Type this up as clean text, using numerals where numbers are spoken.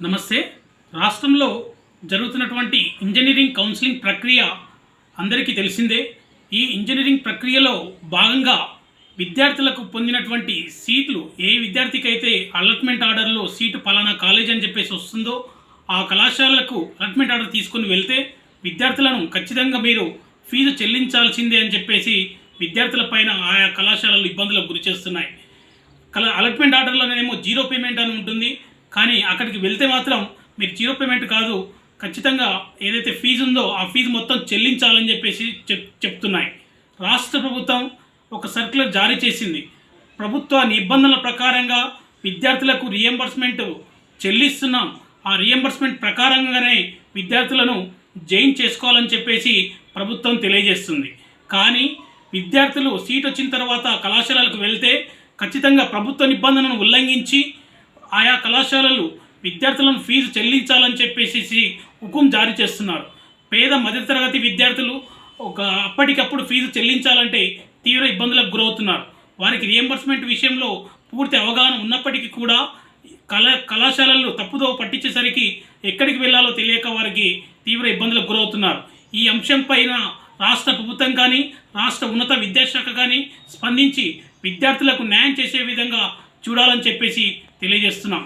నమస్తే. రాష్ట్రంలో జరుగుతున్నటువంటి ఇంజనీరింగ్ కౌన్సిలింగ్ ప్రక్రియ అందరికీ తెలిసిందే. ఈ ఇంజనీరింగ్ ప్రక్రియలో భాగంగా విద్యార్థులకు పొందినటువంటి సీట్లు ఏ విద్యార్థికైతే అలాట్మెంట్ ఆర్డర్లో సీటు పలానా కాలేజ్ అని చెప్పేసి వస్తుందో ఆ కళాశాలకు అలాట్మెంట్ ఆర్డర్ తీసుకుని వెళ్తే విద్యార్థులను ఖచ్చితంగా మీరు ఫీజు చెల్లించాల్సిందే అని చెప్పేసి విద్యార్థులపైన ఆయా కళాశాలలు ఇబ్బందులకు గురి చేస్తున్నాయి. అలాట్మెంట్ ఆర్డర్లోనేమో జీరో పేమెంట్ అని ఉంటుంది, కానీ అక్కడికి వెళ్తే మాత్రం మీరు జీరో పేమెంట్ కాదు, ఖచ్చితంగా ఏదైతే ఫీజు ఉందో ఆ ఫీజు మొత్తం చెల్లించాలని చెప్పేసి చెప్తున్నాయి. రాష్ట్ర ప్రభుత్వం ఒక సర్క్యులర్ జారీ చేసింది. ప్రభుత్వ నిబంధనల ప్రకారంగా విద్యార్థులకు రియంబర్స్మెంట్ చెల్లిస్తున్నాం, ఆ రియంబర్స్మెంట్ ప్రకారంగానే విద్యార్థులను జాయిన్ చేసుకోవాలని చెప్పేసి ప్రభుత్వం తెలియజేస్తుంది. కానీ విద్యార్థులు సీట్ వచ్చిన తర్వాత కళాశాలలకు వెళ్తే ఖచ్చితంగా ప్రభుత్వ నిబంధనలను ఉల్లంఘించి ఆయా కళాశాలలు విద్యార్థులను ఫీజు చెల్లించాలని చెప్పేసి హుకుం జారీ చేస్తున్నారు. పేద మధ్యతరగతి విద్యార్థులు అప్పటికప్పుడు ఫీజు చెల్లించాలంటే తీవ్ర ఇబ్బందులకు గురవుతున్నారు. వారికి రియంబర్స్మెంట్ విషయంలో పూర్తి అవగాహన ఉన్నప్పటికీ కూడా కళాశాలలు తప్పుదో పట్టించేసరికి ఎక్కడికి వెళ్ళాలో తెలియక వారికి తీవ్ర ఇబ్బందులకు గురవుతున్నారు. ఈ అంశం పైన రాష్ట్ర ప్రభుత్వం కానీ రాష్ట్ర ఉన్నత విద్యాశాఖ కానీ స్పందించి విద్యార్థులకు న్యాయం చేసే విధంగా చూడాలని చెప్పేసి తెలియజేస్తున్నాం.